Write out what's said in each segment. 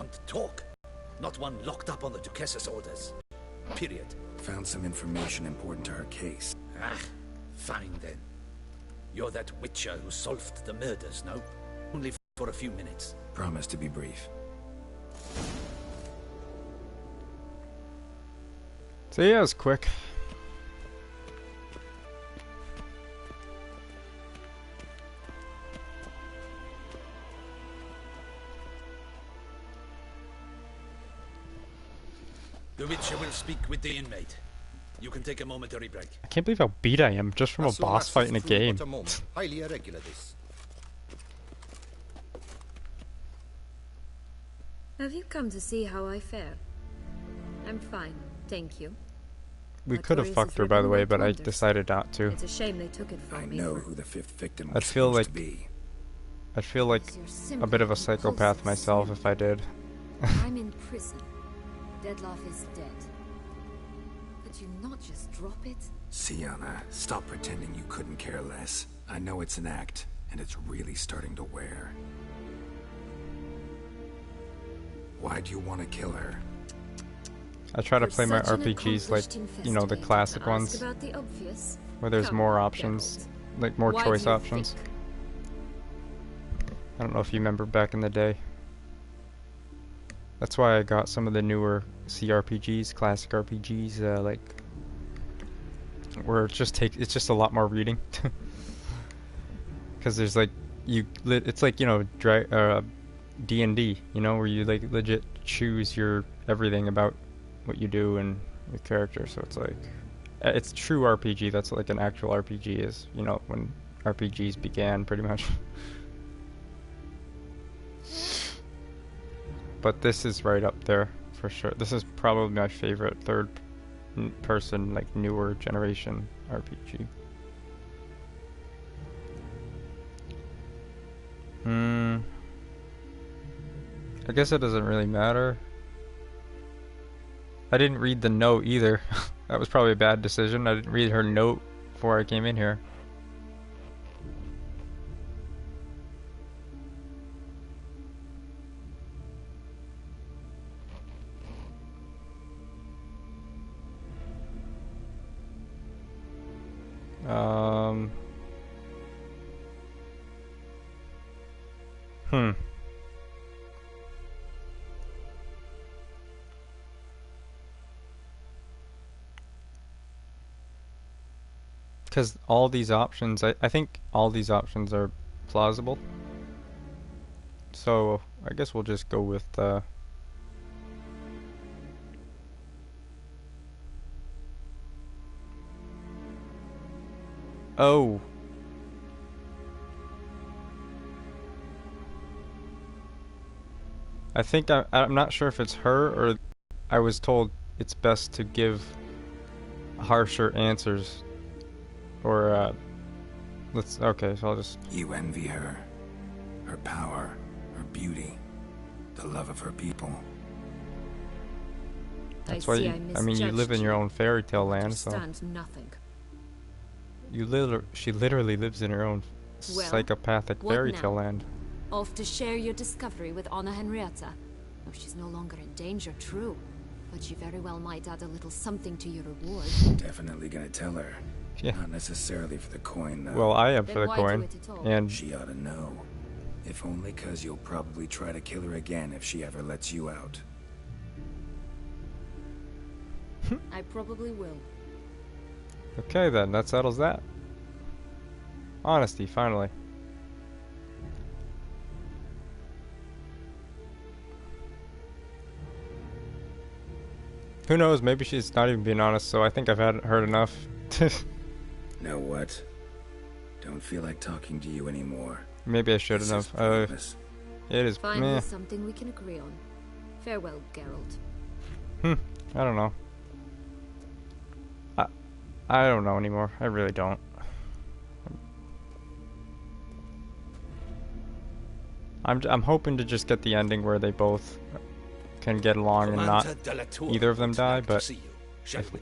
want talk. Not one locked up on the Duchess's orders. Period. Found some information important to her case. Ah, fine then. You're that witcher who solved the murders, no? Only for a few minutes. Promise to be brief. So yeah, it was quick. The Witcher will speak with the inmate. You can take a momentary break. I can't believe how beat I am just from a boss fight in a game. Highly irregular this. Have you come to see how I fare? I'm fine, thank you. We could have fucked her, by the way, but I decided not to. It's a shame they took it from me. I know who the fifth victim I'd was feel supposed like to be. I'd feel like a bit of a psychopath myself if I did. I'm in prison. Deadloff is dead. Could you not just drop it? Sienna, stop pretending you couldn't care less. I know it's an act, and it's really starting to wear. Why do you want to kill her? I try to play my RPGs like, you know, the classic ones, where there's more options, like more choice options. I don't know if you remember back in the day. That's why I got some of the newer CRPGs, classic RPGs, like where it's just a lot more reading. Because there's like it's like, you know, D&D, you know, where you like legit choose your everything about what you do and your character. So it's like it's true RPG. That's like an actual RPG is, you know, when RPGs began, pretty much. But this is right up there for sure. This is probably my favorite third person, like newer generation RPG. I guess it doesn't really matter. I didn't read the note either. That was probably a bad decision. I didn't read her note before I came in here. Because all these options, I think all these options are plausible. So I guess we'll just go with oh. I think I'm not sure if it's her or I was told it's best to give harsher answers. Or, okay, so I'll just... You envy her. Her power, her beauty, the love of her people. That's why I mean, you live in your own fairy tale land, so... Nothing. She literally lives in her own psychopathic fairy tale land. Off to share your discovery with Anna Henrietta. Oh, she's no longer in danger, true. But she very well might add a little something to your reward. Definitely gonna tell her. Yeah. Not necessarily for the coin, though. Well, I am for the coin, and she ought to know. If only 'cause you'll probably try to kill her again if she ever lets you out. I probably will. Okay then, that settles that. Honesty, finally. Who knows, maybe she's not even being honest, so I think I've heard enough. Know what? Don't feel like talking to you anymore. Maybe I shouldn't have. It is finally something we can agree on. Farewell, Geralt. I don't know. I don't know anymore. I really don't. I'm hoping to just get the ending where they both can get along and not either of them die, but if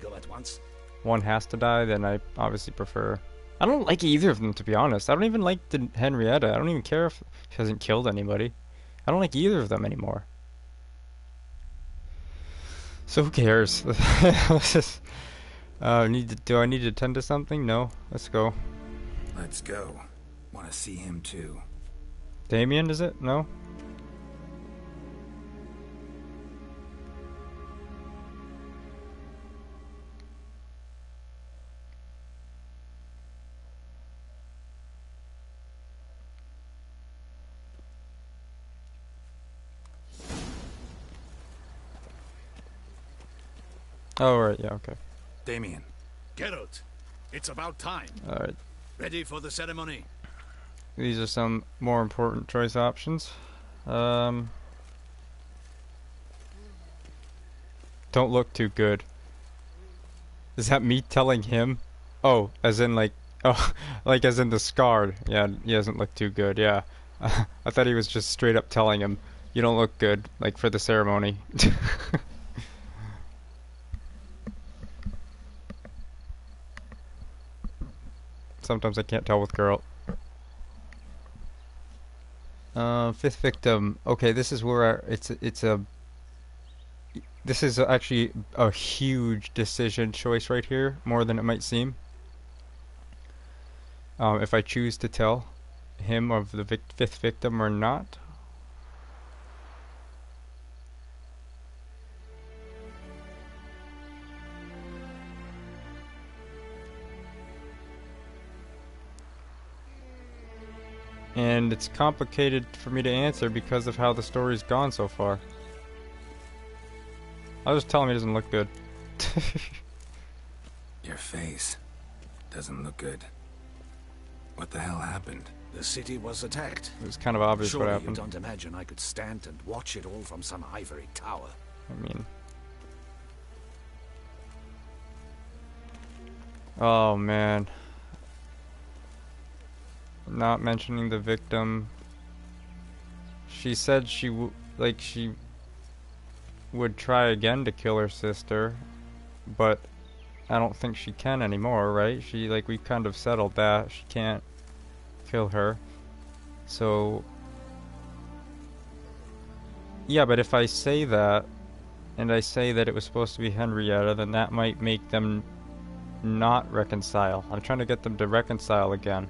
one has to die, then I obviously prefer... I don't like either of them, to be honest. I don't even like Henrietta. I don't even care if she hasn't killed anybody. I don't like either of them anymore. So who cares? Do I need to attend to something? No. Let's go. Let's go. Want to see him too. Damien, is it? No? Oh, right, yeah, okay. Damien. Geralt, it's about time. Alright. Ready for the ceremony? These are some more important choice options. Don't look too good. Is that me telling him? Oh, as in like, oh, like as in the scarred. Yeah, he doesn't look too good, yeah. I thought he was just straight up telling him, you don't look good, like for the ceremony. Sometimes I can't tell with Geralt. Fifth victim. Okay, this is where this is actually a huge decision choice right here, more than it might seem. If I choose to tell him of the fifth victim or not. And it's complicated for me to answer because of how the story's gone so far. I'll just tell him he doesn't look good. Your face doesn't look good. What the hell happened? The city was attacked. It was kind of obvious Surely what you happened. don't imagine I could stand and watch it all from some ivory tower. I mean... Oh, man. Not mentioning the victim. She said she would try again to kill her sister, but I don't think she can anymore, right? We've kind of settled that. She can't kill her. So... Yeah, but if I say that, and I say that it was supposed to be Henrietta, then that might make them not reconcile. I'm trying to get them to reconcile again.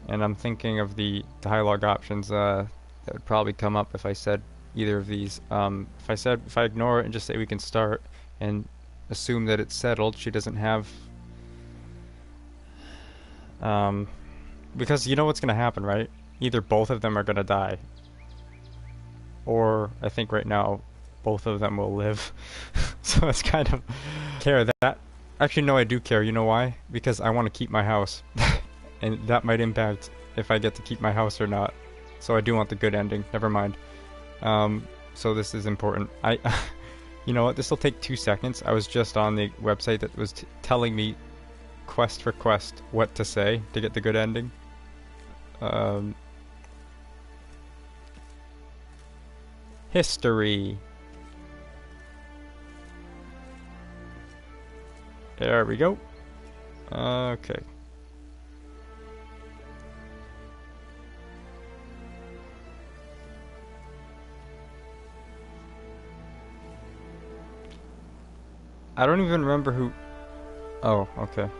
And I'm thinking of the dialogue options that would probably come up if I said either of these. If I ignore it and just say we can start and assume that it's settled, she doesn't have... because you know what's going to happen, right? Either both of them are going to die. Or, I think right now, both of them will live. So it's kind of... care that... Actually, no, I do care. You know why? Because I want to keep my house. And that might impact if I get to keep my house or not. So I do want the good ending. Never mind. So this is important. You know what? This will take 2 seconds. I was just on the website that was telling me quest for quest what to say to get the good ending. History. There we go. Okay. I don't even remember who... Oh, okay.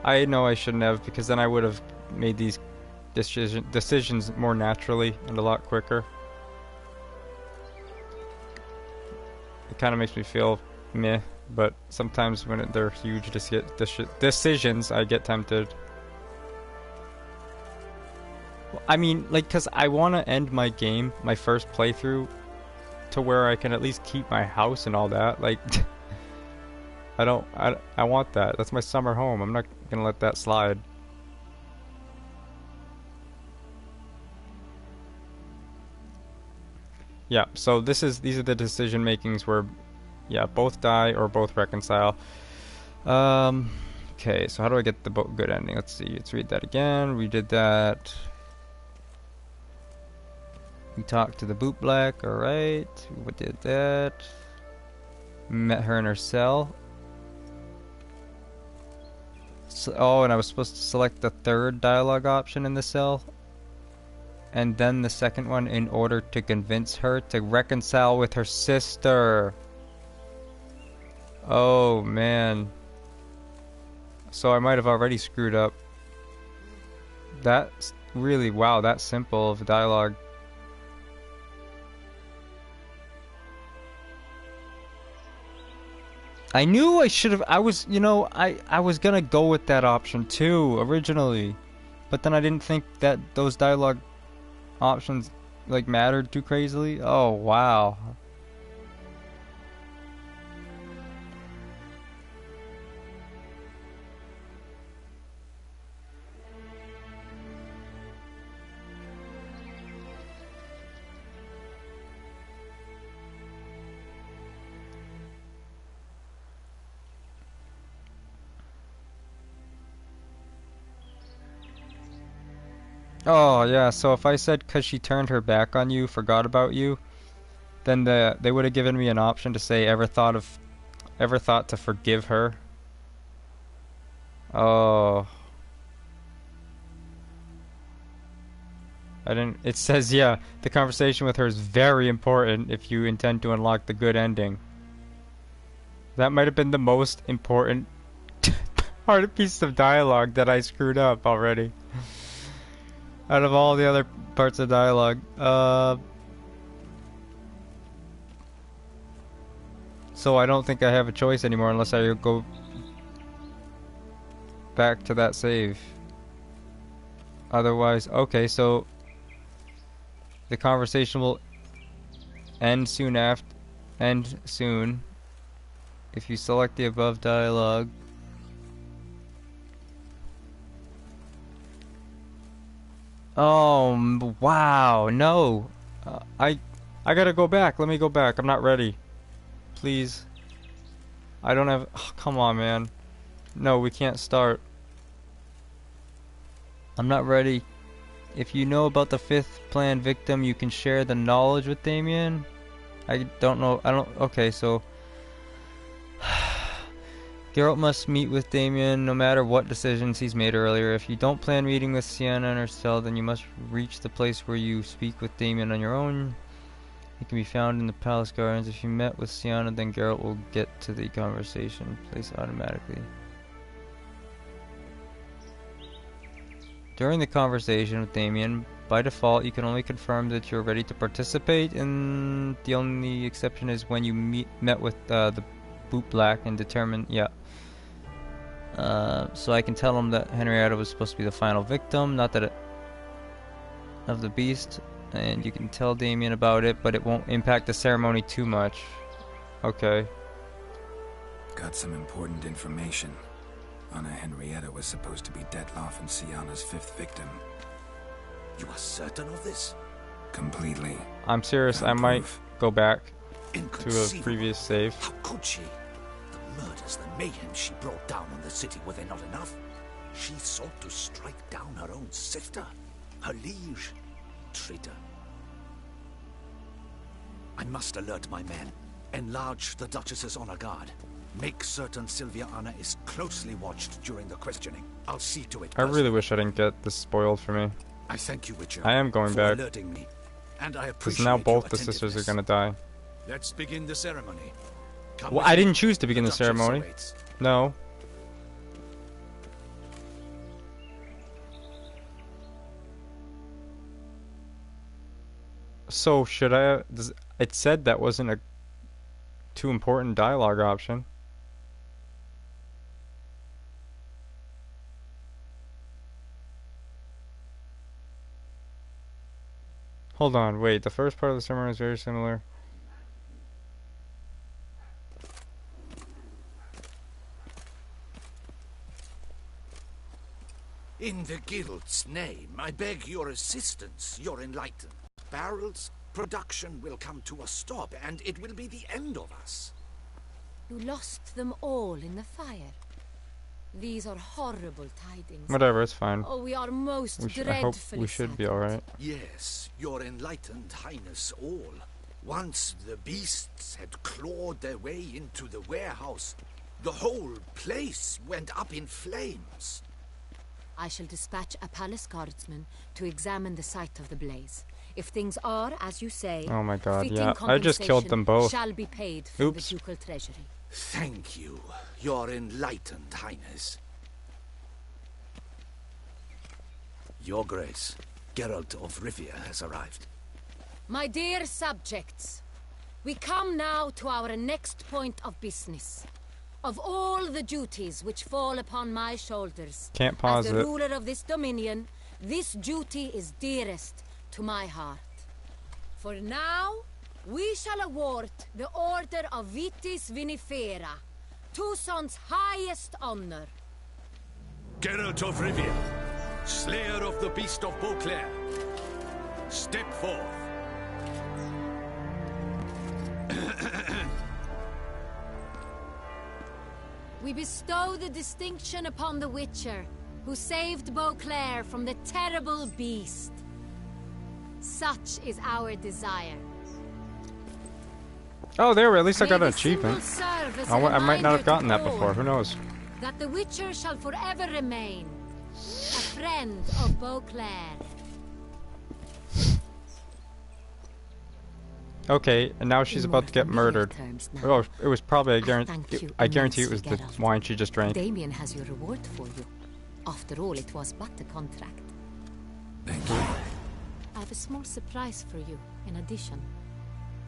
I know I shouldn't have, because then I would have made these decisions more naturally and a lot quicker. It kind of makes me feel meh, but sometimes when they're huge decisions, I get tempted. I mean, like, because I want to end my game, my first playthrough, to where I can at least keep my house and all that. Like, I want that. That's my summer home. I'm not gonna let that slide. Yeah, so these are the decision makings where, yeah, both die or both reconcile. Okay, so how do I get the good ending? Let's see. Let's read that again. We did that. We talked to the bootblack, alright. We did that. Met her in her cell. So, oh, and I was supposed to select the third dialogue option in the cell. and then the second one in order to convince her to reconcile with her sister. Oh man. So I might have already screwed up. That's really, wow, that's simple of dialogue. I knew I should have, I was, you know, I was gonna go with that option too, originally. But then I didn't think that those dialogue options, like, mattered too crazily. Oh, wow. Oh, yeah, so if I said 'cause she turned her back on you, forgot about you, then they would have given me an option to say ever thought to forgive her. Oh. I didn't, it says, yeah, the conversation with her is very important if you intend to unlock the good ending. That might have been the most important piece of dialogue that I screwed up already. Out of all the other parts of dialogue. So I don't think I have a choice anymore unless I go back to that save. Otherwise, okay, so the conversation will end soon if you select the above dialogue. Oh, wow, no. I gotta go back. Let me go back. I'm not ready. Please. I don't have... Oh, come on, man. No, we can't start. I'm not ready. If you know about the 5th planned victim, you can share the knowledge with Damien. I don't know. Okay, so... Geralt must meet with Damien no matter what decisions he's made earlier. If you don't plan meeting with Sienna in her cell, then you must reach the place where you speak with Damien on your own. It can be found in the palace gardens. If you met with Sienna, then Geralt will get to the conversation place automatically. During the conversation with Damien, by default, you can only confirm that you're ready to participate, and the only exception is when you met with the Boot Black and determine, yeah. So I can tell him that Henrietta was supposed to be the final victim, not that of the beast, and you can tell Damien about it, but it won't impact the ceremony too much. Okay. Got some important information. Anna Henrietta was supposed to be Detloff and Sienna's 5th victim. You are certain of this? Completely. I'm serious, I might go back to a previous save. How could she? The murders, the mayhem she brought down on the city, were they not enough? She sought to strike down her own sister, her liege. Traitor. I must alert my men. Enlarge the Duchess's honor guard. Make certain Sylvia Anna is closely watched during the questioning. I'll see to it. I really wish I didn't get this spoiled for me. I thank you, Witcher. I am going back. Alerting me. And I appreciate because now both the sisters are gonna die. Let's begin the ceremony. Well, I didn't choose to begin the ceremony. No. So should I? It said that wasn't a too important dialogue option. Hold on, wait. The first part of the ceremony is very similar. In the guild's name, I beg your assistance, your enlightened. Barrel's production will come to a stop, and it will be the end of us. You lost them all in the fire. These are horrible tidings. Whatever, it's fine. Oh, we are most dreadfully I hope we should be alright. Yes, your enlightened highness all. Once the beasts had clawed their way into the warehouse, the whole place went up in flames. I shall dispatch a palace guardsman to examine the site of the blaze. If things are, as you say, Oh my god, fitting yeah. I just killed them both. shall be paid from Oops. the ducal treasury. Thank you, Your Enlightened Highness. Your Grace, Geralt of Rivia has arrived. My dear subjects, we come now to our next point of business. Of all the duties which fall upon my shoulders, Can't pause as the it. ruler of this dominion, this duty is dearest to my heart. For now, we shall award the Order of Vitis Vinifera, Tucson's highest honor. Geralt of Rivia, Slayer of the Beast of Beauclair, step forth. We bestow the distinction upon the Witcher, who saved Beauclair from the terrible beast. Such is our desire. Oh, there, at least I May got an the symbol achievement. serve as a I might not reminder have gotten to that before, all who knows? that the Witcher shall forever remain a friend of Beauclair. Okay, and now she's In about more to get familiar murdered. terms now. Oh, it was probably, thank you I guarantee it was immensely, the Geralt. wine she just drank. Damien has your reward for you. After all, it was but a contract. Thank you. I have a small surprise for you, in addition.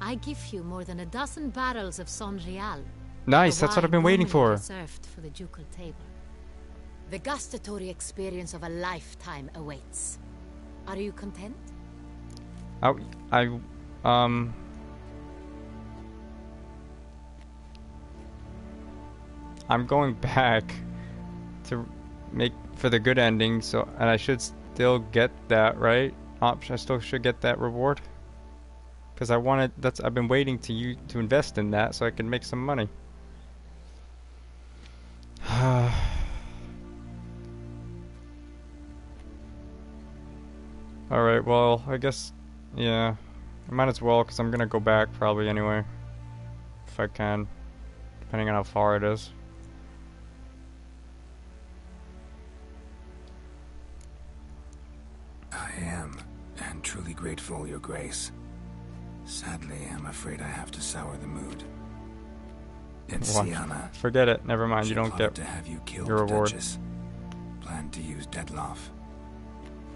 I give you more than a dozen barrels of Son Real. Nice, the that's what I've wine been waiting normally for. Reserved for the ducal table. The gustatory experience of a lifetime awaits. Are you content? I'm going back to make for the good ending, so and I should still get that, right? I still should get that reward because I've been waiting to invest in that so I can make some money. All right, well, I guess yeah, I might as well because I'm gonna go back probably anyway if I can, depending on how far it is. I am, and truly grateful, Your Grace. Sadly, I'm afraid I have to sour the mood. It's Well, Sienna. forget it. Never mind. She You don't plotted get to have you killed, your reward. Duchess. Planned to use Detloff.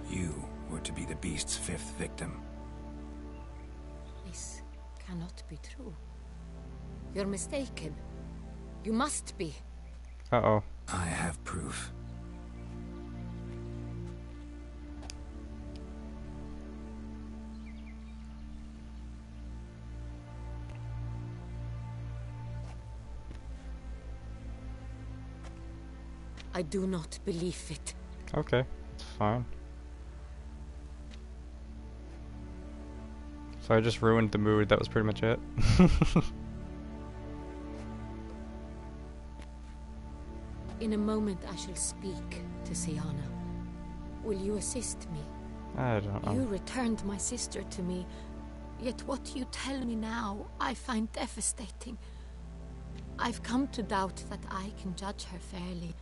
You were to be the beast's fifth victim. This cannot be true. You're mistaken. You must be. Uh-oh. I have proof. I do not believe it. Okay, it's fine. So I just ruined the mood. That was pretty much it. In a moment I shall speak to Sienna. Will you assist me? I don't know. You returned my sister to me, yet what you tell me now I find devastating. I've come to doubt that I can judge her fairly.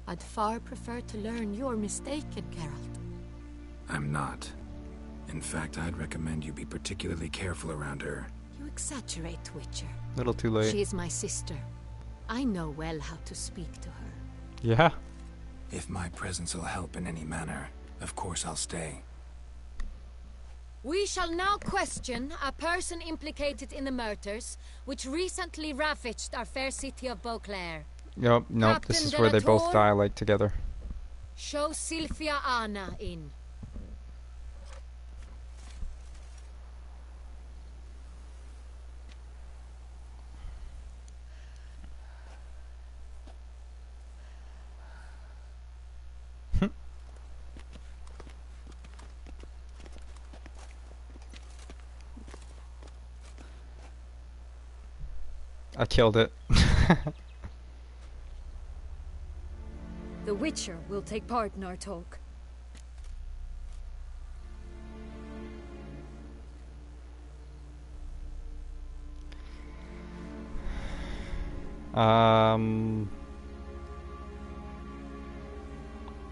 I'd far prefer to learn you're mistaken, Geralt. I'm not. In fact, I'd recommend you be particularly careful around her. You exaggerate, Witcher. Little too late. She is my sister. I know well how to speak to her. Yeah. If my presence will help in any manner, of course I'll stay. We shall now question a person implicated in the murders which recently ravaged our fair city of Beauclair. Nope, this Captain is where they both Delator? die like together. Show Sylvia Anna in. I killed it. The Witcher will take part in our talk.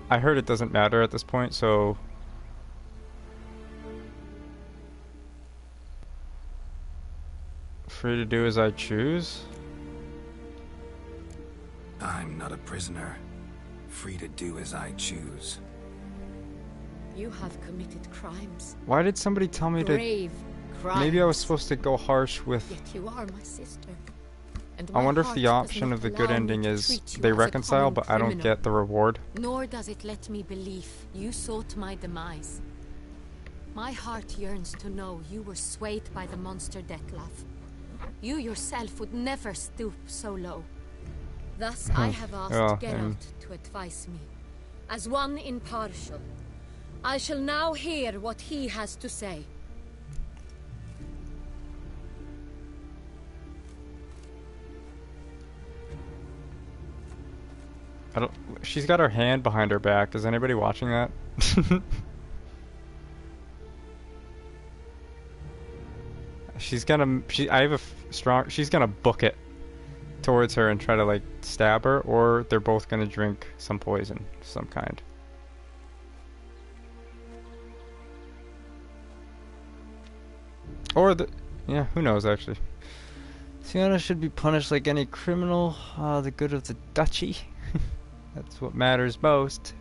I heard it doesn't matter at this point, so... Free to do as I choose? I'm not a prisoner. Free to do as I choose. You have committed crimes. Why did somebody tell me Grave crimes. Maybe I was supposed to go harsh with... Yet you are my sister. And I my wonder if heart the does option not of the good allow me ending to is treat you they as a reconcile, common but I don't criminal. get the reward. Nor does it let me believe you sought my demise. My heart yearns to know you were swayed by the monster Dettlaff. You yourself would never stoop so low. Thus I have asked Geralt to advise me. As one impartial, I shall now hear what he has to say. She's got her hand behind her back. Is anybody watching that? She's gonna book it towards her and try to like stab her, or they're both gonna drink some poison of some kind. Or yeah, who knows actually. Sienna should be punished like any criminal. The good of the duchy. That's what matters most.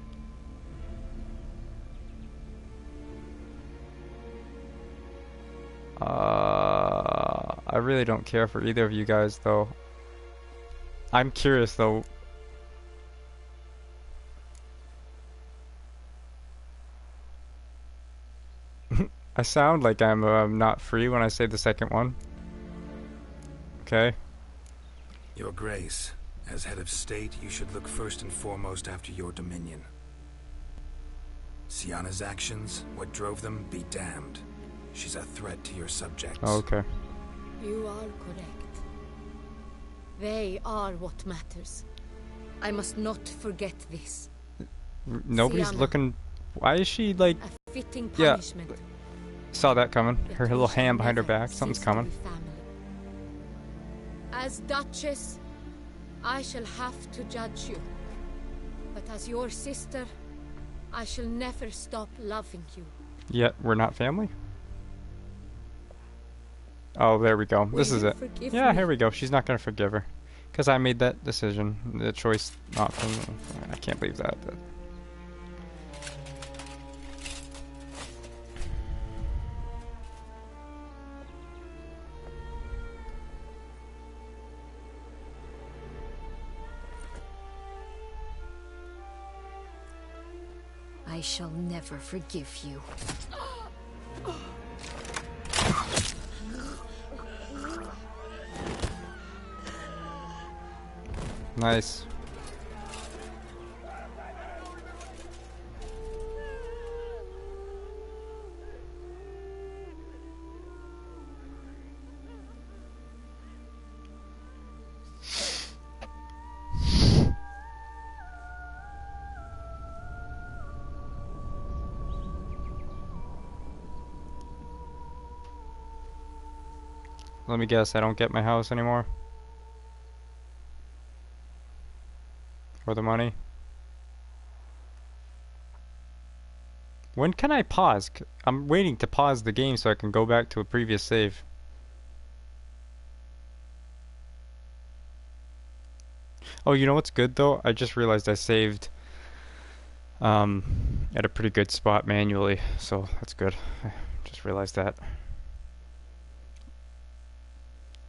I really don't care for either of you guys, though. I'm curious, though. I sound like I'm not free when I say the second one. Okay. Your Grace, as head of state, you should look first and foremost after your dominion. Sienna's actions, what drove them, be damned. She's a threat to your subjects. Oh, okay. You are correct. They are what matters. I must not forget this. Nobody's Sienna, looking... Why is she, like... a fitting punishment. Yeah. Saw that coming. Yet Her we little shall hand behind her never back. Something's cease to coming. be family. As Duchess, I shall have to judge you. But as your sister, I shall never stop loving you. Yet we're not family? Oh, there we go. This Will is you it. forgive Yeah, me? here we go. She's not gonna forgive her. Because I made that decision. The choice not from... I can't believe that. But. I shall never forgive you. Nice. Let me guess, I don't get my house anymore? Or the money? When can I pause? I'm waiting to pause the game so I can go back to a previous save. Oh, you know what's good though? I just realized I saved at a pretty good spot manually, so that's good. I just realized that.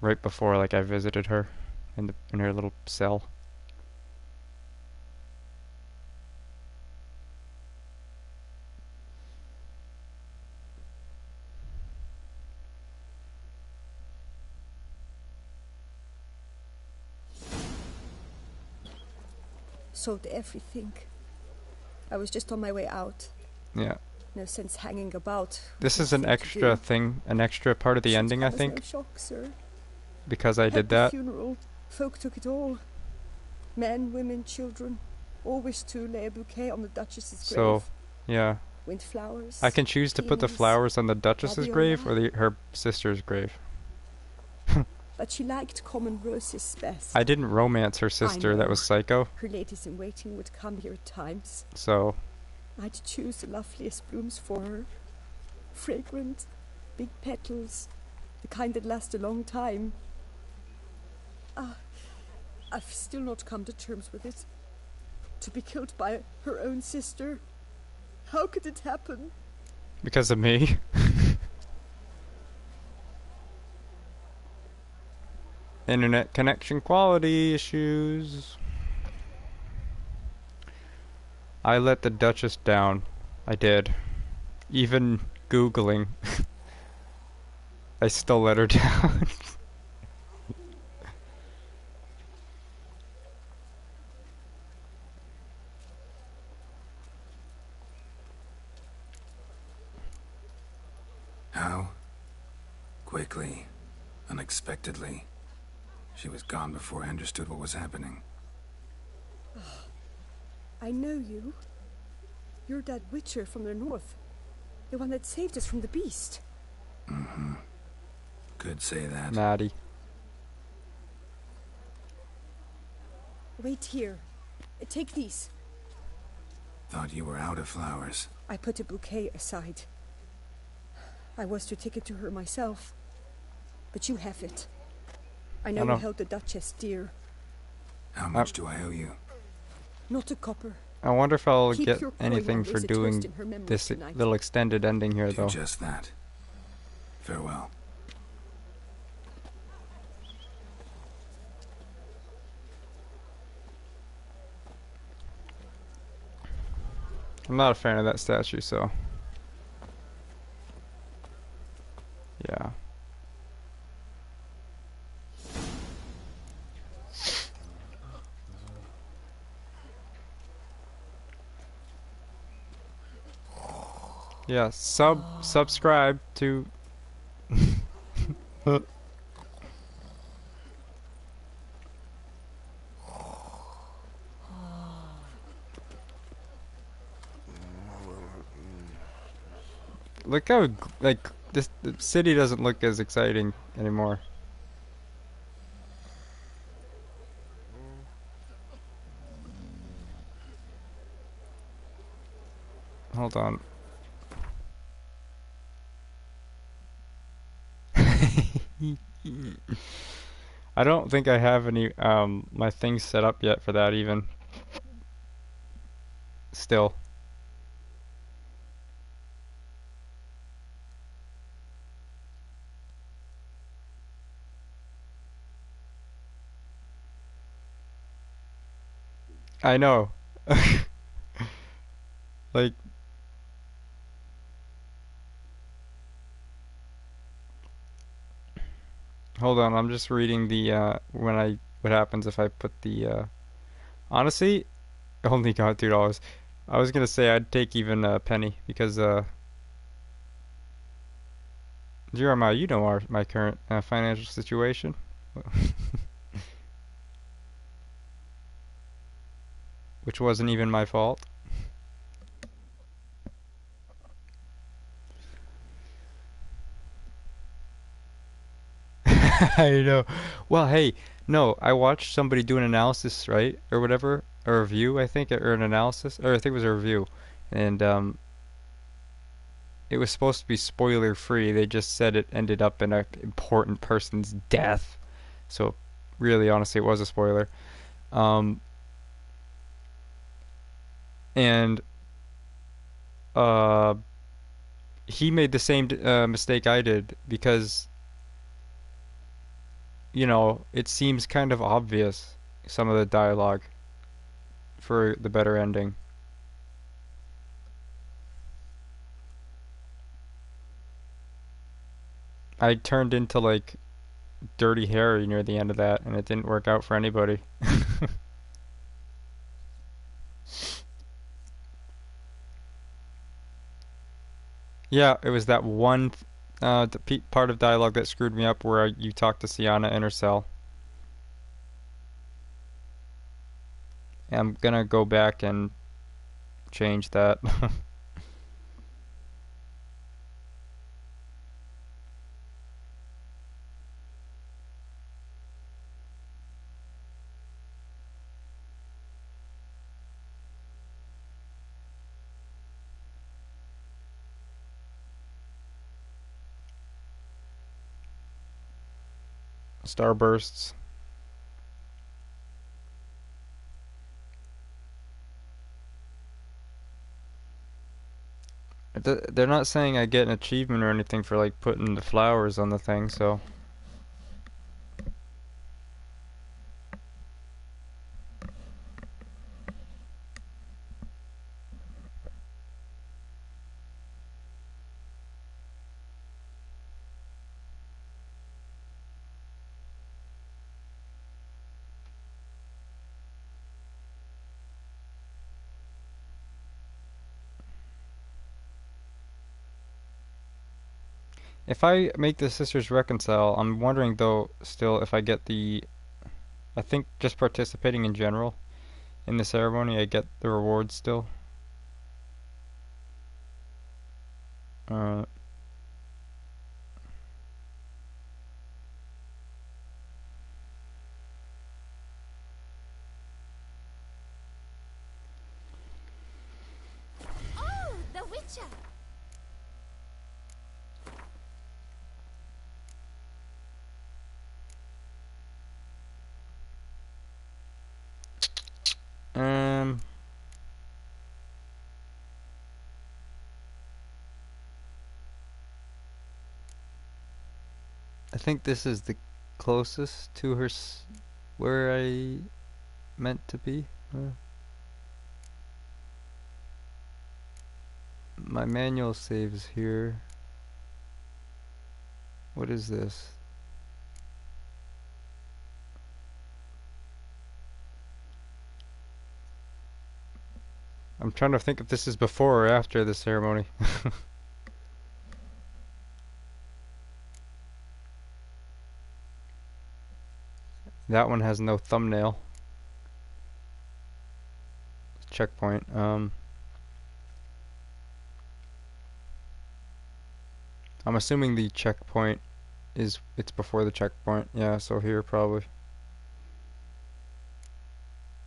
Right before like I visited her in her little cell. Sold everything. I was just on my way out. Yeah. No sense hanging about. This is an extra thing, an extra part of the ending, I think. No shock, sir. Because I did At the that. funeral, folk took it all. Men, women, children, all wished to lay a bouquet on the Duchess's grave. So, yeah. Wind flowers. I can choose to put the peonies, flowers on the Duchess's grave or Fabiola. her sister's grave. but she liked common roses best. I didn't romance her sister. That know. was psycho. Her ladies in waiting would come here at times. So I'd choose the loveliest blooms for her. Fragrant, big petals, the kind that last a long time. I've still not come to terms with it. To be killed by her own sister. How could it happen? because of me. Internet connection quality issues. I let the Duchess down. I did. Even Googling. I still let her down. How? Quickly. Unexpectedly. She was gone before I understood what was happening. I know you. You're that witcher from the north. The one that saved us from the beast. Mm-hmm. Could say that. Maddie. Wait here. Take these. Thought you were out of flowers. I put a bouquet aside. I was to take it to her myself. But you have it. I know you held the Duchess dear. How much do I owe you? Not a copper. I wonder if I'll Keep get your coin anything while for there's a doing toast in her memory this tonight. little extended ending here, Do though. just that. Farewell. I'm not a fan of that statue, so yeah. Yeah, subscribe to Look how like the city doesn't look as exciting anymore. Hold on. I don't think I have any my things set up yet for that even. Still. I know. Like hold on, I'm just reading the what happens if I put the honestly, I only got $2. I was gonna say I'd take even a penny because Jeremiah, you know my current financial situation. Which wasn't even my fault. I know. Well, hey, no, I watched somebody do an analysis, right? Or whatever, a review, I think, or an analysis, or I think it was a review. And it was supposed to be spoiler free. They just said it ended up in an important person's death. So really, honestly, it was a spoiler. And he made the same mistake I did because, you know, it seems kind of obvious, some of the dialogue for the better ending. I turned into like Dirty Harry near the end of that, and it didn't work out for anybody. Yeah, it was that one part of dialogue that screwed me up where you talked to Sienna in her cell. And I'm gonna go back and change that. Starbursts. They're not saying I get an achievement or anything for like putting the flowers on the thing, so. If I make the sisters reconcile, I'm wondering though still if I get the, I think just participating in general in the ceremony, I get the rewards still. Uh, Oh, the Witcher! um, I think this is the closest to her where I meant to be. My manual saves here. What is this? I'm trying to think if this is before or after the ceremony. That one has no thumbnail. Checkpoint. I'm assuming the checkpoint it's before the checkpoint. Yeah, so here probably.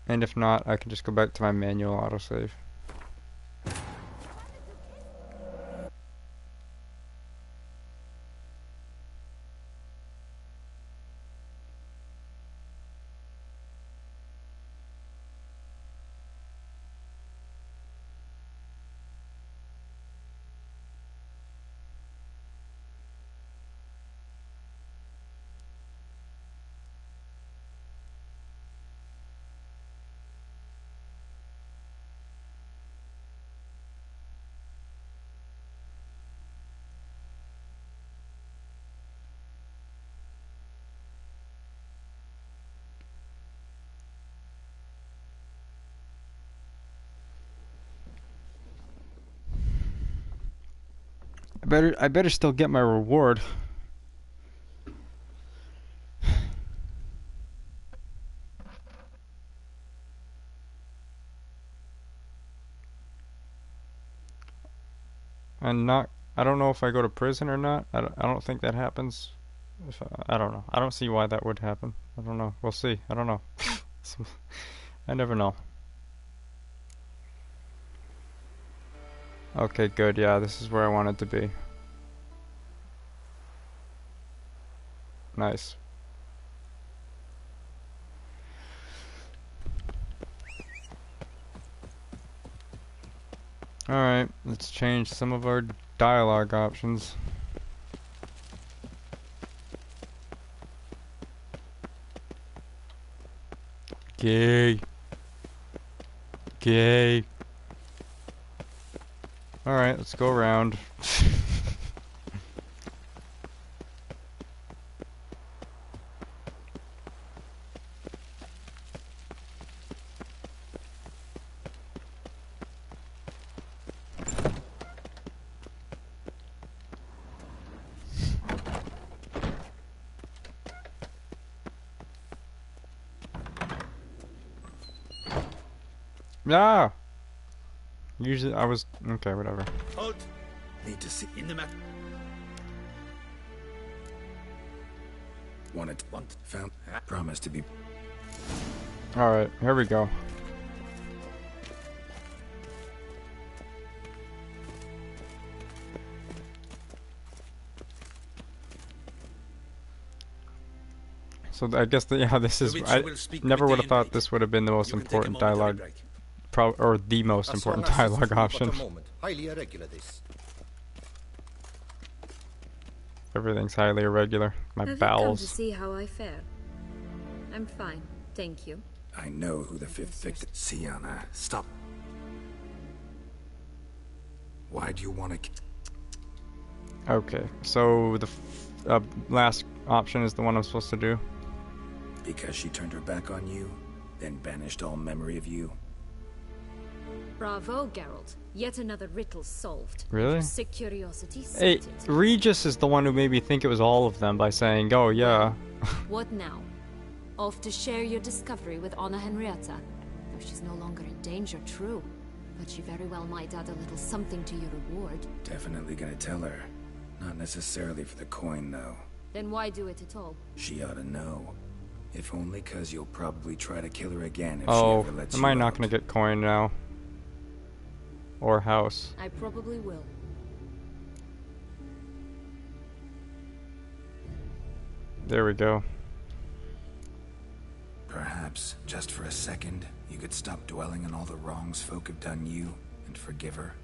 And if not, I can just go back to my manual autosave. I better still get my reward. And not, I don't know if I go to prison or not. I don't think that happens. If I don't know. I don't see why that would happen. I don't know. We'll see. I don't know. I never know. Okay, good. Yeah, this is where I wanted to be. Nice. Alright, let's change some of our dialogue options. Gay. Gay. Alright, let's go around. Yeah. Usually I was okay, whatever. Halt! Need to see in the map. Want, found, promised to be. Alright, here we go. So I guess yeah, this is. I never would have thought this would have been the most important dialogue, or the most important dialogue option. Highly irregular, this. Everything's highly irregular. My Have bowels. you come to see how I fare? I'm fine, thank you. I know who the fifth victim... Sienna, stop. Why do you want to... Okay, so the last option is the one I'm supposed to do. Because she turned her back on you, then banished all memory of you? Bravo, Geralt. Yet another riddle solved. Really? Sick curiosity Hey, sated. Regis is the one who made me think it was all of them by saying, oh yeah. What now? Off to share your discovery with Anna Henrietta? Though she's no longer in danger, true. But she very well might add a little something to your reward. Definitely gonna tell her. Not necessarily for the coin, though. Then why do it at all? She ought to know. If only 'cause you'll probably try to kill her again if Oh, she ever lets you am I not out. gonna get coin now? Or house? I probably will. There we go. Perhaps, just for a second, you could stop dwelling on all the wrongs folk have done you and forgive her.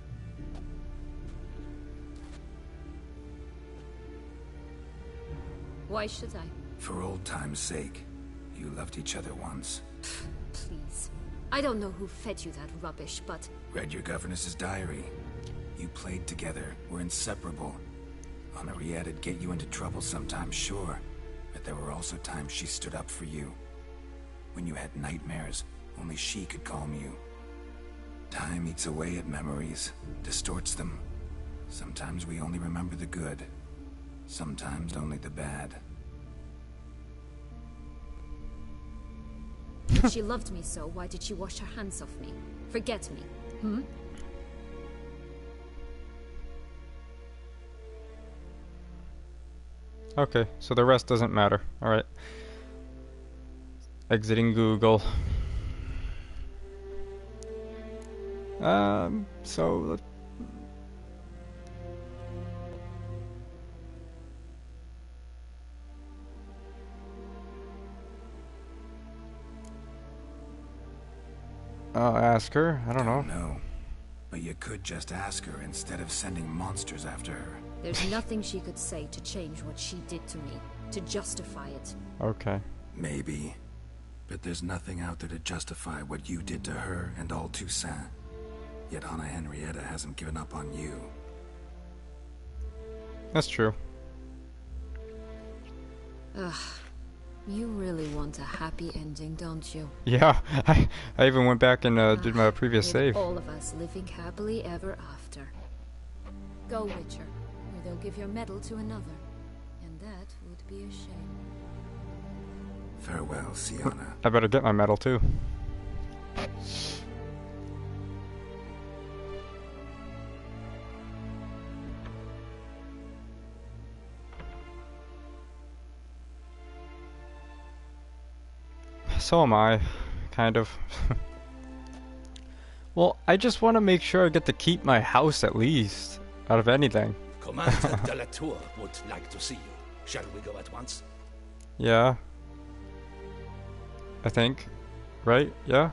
Why should I? For old time's sake. You loved each other once. Please. I don't know who fed you that rubbish, but... Read your governess's diary. You played together, were inseparable. Henriette'd get you into trouble sometimes, sure. But there were also times she stood up for you. When you had nightmares, only she could calm you. Time eats away at memories, distorts them. Sometimes we only remember the good. Sometimes only the bad. If she loved me so, why did she wash her hands off me? Forget me. Hmm? Okay, so the rest doesn't matter. Alright. Exiting Google. So... ask her? I don't know. No. But you could just ask her instead of sending monsters after her. There's nothing she could say to change what she did to me, to justify it. Okay. Maybe. But there's nothing out there to justify what you did to her and all Toussaint. Yet Anna Henrietta hasn't given up on you. That's true. Ugh. You really want a happy ending, don't you? Yeah, I even went back and did my previous With save. all of us living happily ever after. Go, Witcher, or they'll give your medal to another. And that would be a shame. Farewell, Sienna. I better get my medal too. So am I, kind of. Well, I just want to make sure I get to keep my house at least, out of anything. Commander de la Tour would like to see you. Shall we go at once? Yeah. I think. Right? Yeah?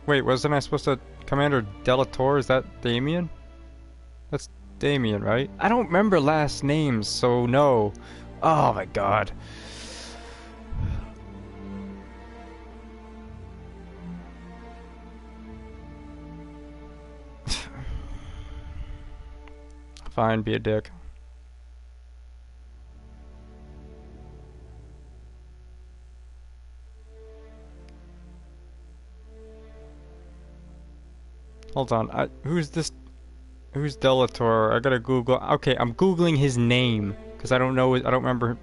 Wait, wasn't I supposed to... Commander Delator, is that Damien? That's Damien, right? I don't remember last names, so no. Oh my god. Fine, be a dick. Hold on, who's this? Who's Delator? I gotta Google. Okay, I'm Googling his name because I don't know. I don't remember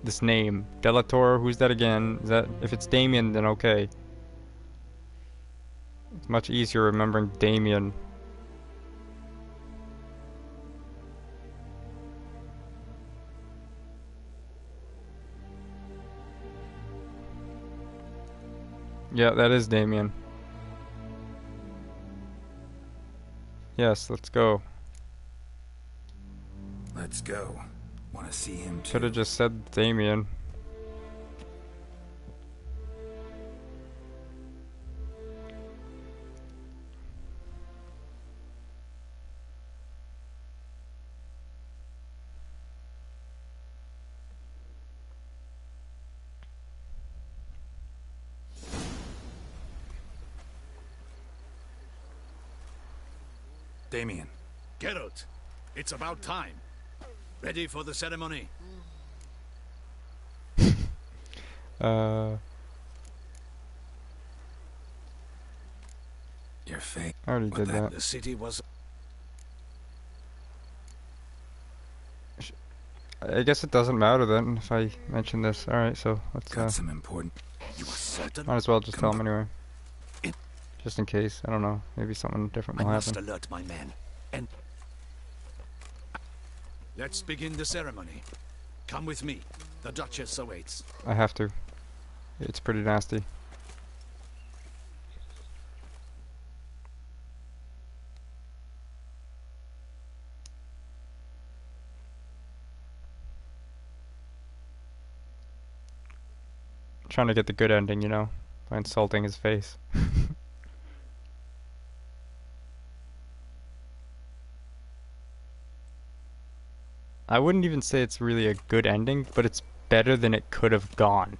this name. Delator. Who's that again? Is that if it's Damien, then okay. It's much easier remembering Damien. Yeah, that is Damien. Yes, let's go. Let's go. Want to see him too? Could have just said Damien. Damien. Geralt, it's about time. Ready for the ceremony? Your fate. I already did that. The city was... I guess it doesn't matter then if I mention this. Alright, so let's Got some important. You are certain? might as well just tell him anyway. In- Just in case. I don't know. Maybe something different I will must happen. alert my men. And... Let's begin the ceremony. Come with me. The Duchess awaits. I have to. It's pretty nasty. Trying to get the good ending, you know, by insulting his face. I wouldn't even say it's really a good ending, but it's better than it could have gone.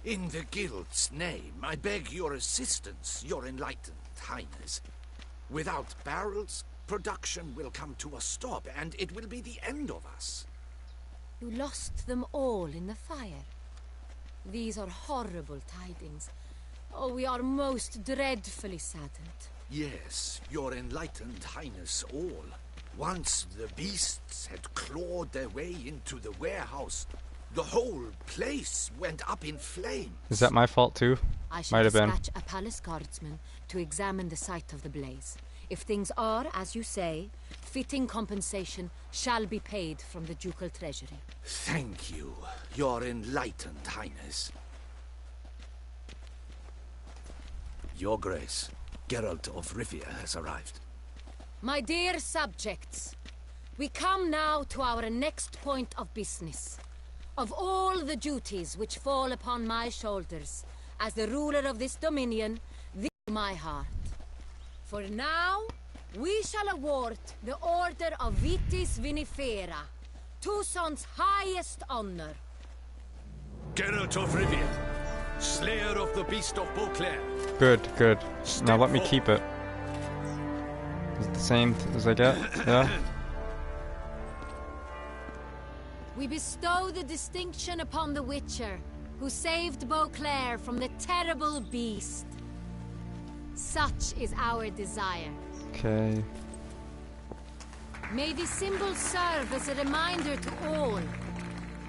In the guild's name, I beg your assistance, your enlightened highness. Without barrels, production will come to a stop, and it will be the end of us. You lost them all in the fire. These are horrible tidings. Oh, we are most dreadfully saddened. Yes, your enlightened highness all. Once the beasts had clawed their way into the warehouse, the whole place went up in flames. Is that my fault too? I shall Might have been. dispatch a palace guardsman to examine the site of the blaze. If things are as you say, fitting compensation shall be paid from the ducal treasury. Thank you, your enlightened highness. Your Grace, Geralt of Rivia has arrived. My dear subjects, we come now to our next point of business. Of all the duties which fall upon my shoulders, as the ruler of this dominion, this is my heart. For now, we shall award the Order of Vitis Vinifera, Tucson's highest honor. Geralt of Rivia, slayer of the beast of Beauclair. Good, good. Now let me keep it. Is it the same as I get? Yeah? We bestow the distinction upon the Witcher, who saved Beauclair from the terrible beast. Such is our desire. Okay. May this symbol serve as a reminder to all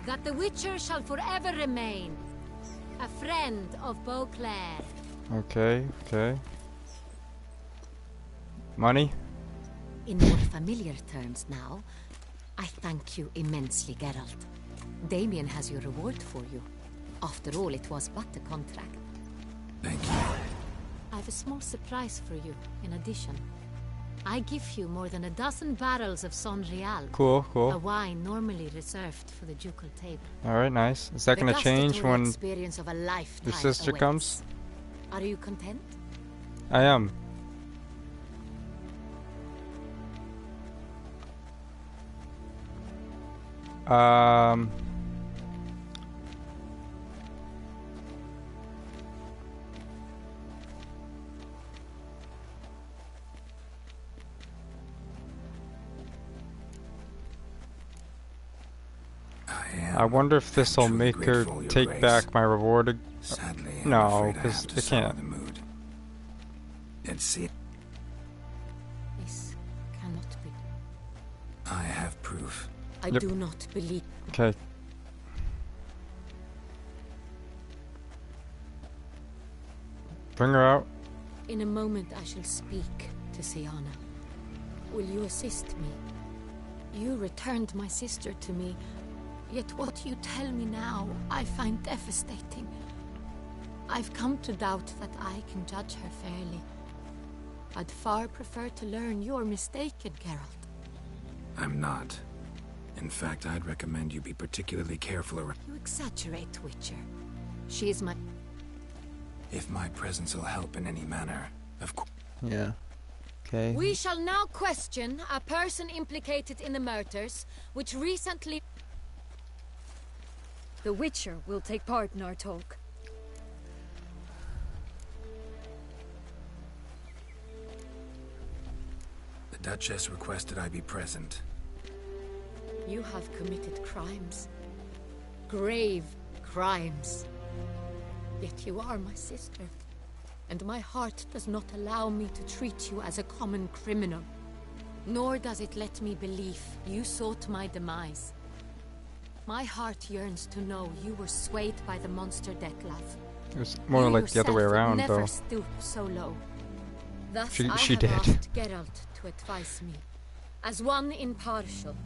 that the Witcher shall forever remain a friend of Beauclair. Okay, okay. Money? In more familiar terms now, I thank you immensely, Geralt. Damien has your reward for you. After all, it was but a contract. Thank you. I have a small surprise for you, in addition. I give you more than a dozen barrels of Son Real. Cool, A cool. wine normally reserved for the ducal table. Alright, nice. Is that gonna change gustatory when experience of a lifetime your sister awaits. comes? Are you content? I am. I wonder if this will make her take back my reward. Sadly, No, I'm afraid I 'cause have to it sour can't. the mood. Let's see. This cannot be. I have proof. I Yep. do not believe. Okay. Bring her out. In a moment I shall speak to Siana. Will you assist me? You returned my sister to me, yet what you tell me now I find devastating. I've come to doubt that I can judge her fairly. I'd far prefer to learn you're mistaken, Geralt. I'm not. In fact, I'd recommend you be particularly careful around. You exaggerate, Witcher. She is my... If my presence will help in any manner, of course. Yeah. Okay. We shall now question a person implicated in the murders, which recently... The Witcher will take part in our talk. Duchess requested I be present. You have committed crimes. Grave crimes. Yet you are my sister. And my heart does not allow me to treat you as a common criminal. Nor does it let me believe you sought my demise. My heart yearns to know you were swayed by the monster Dettlaff. It was more You like the other way yourself around, would never though. stoop so low. Thus She I have did. asked Geralt to advise me. As one impartial,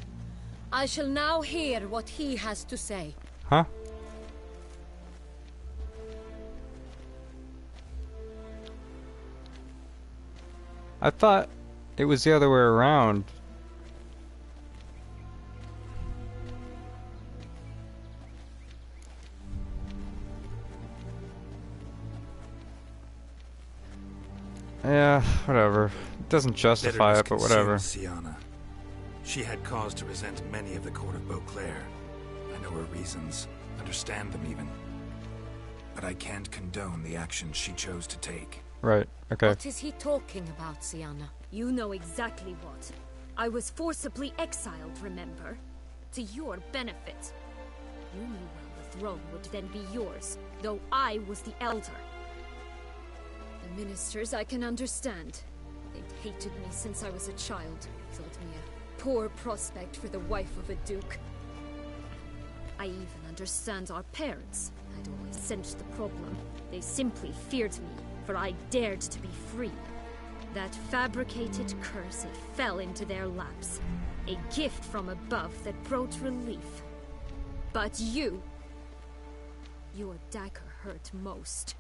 I shall now hear what he has to say. Huh? I thought it was the other way around. Yeah, whatever. It doesn't justify it, but whatever. Sienna. She had cause to resent many of the court of Beauclair. I know her reasons, understand them even. But I can't condone the actions she chose to take. Right, okay. What is he talking about, Sienna? You know exactly what. I was forcibly exiled, remember? To your benefit. You knew well the throne would then be yours, though I was the elder. The ministers I can understand. They'd hated me since I was a child. Thought me a poor prospect for the wife of a duke. I even understand our parents. I'd always sensed the problem. They simply feared me, for I dared to be free. That fabricated curse, it fell into their laps. A gift from above that brought relief. But you... your dagger hurt most.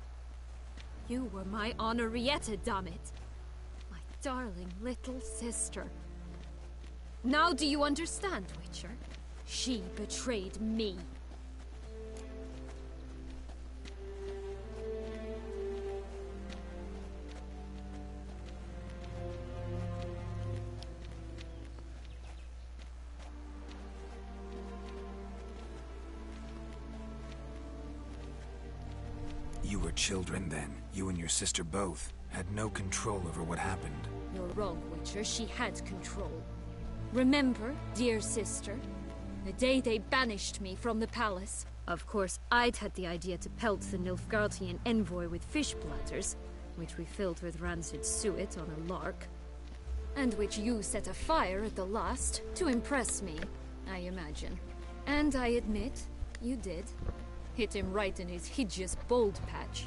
You were my Henrietta, dammit. My darling little sister. Now do you understand, Witcher? She betrayed me. You were children then. You and your sister both had no control over what happened. You're wrong, Witcher. She had control. Remember, dear sister, the day they banished me from the palace? Of course, I'd had the idea to pelt the Nilfgaardian envoy with fish platters, which we filled with rancid suet on a lark, and which you set afire at the last, to impress me, I imagine. And I admit, you did. Hit him right in his hideous bald patch.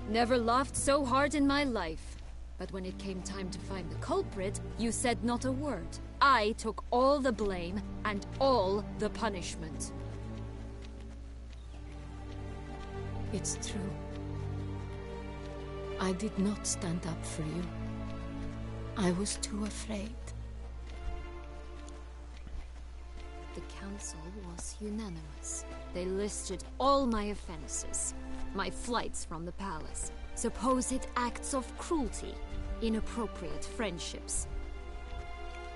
Never laughed so hard in my life. But when it came time to find the culprit, you said not a word. I took all the blame and all the punishment. It's true. I did not stand up for you. I was too afraid. The council was unanimous. They listed all my offenses. My flights from the palace, supposed acts of cruelty, inappropriate friendships.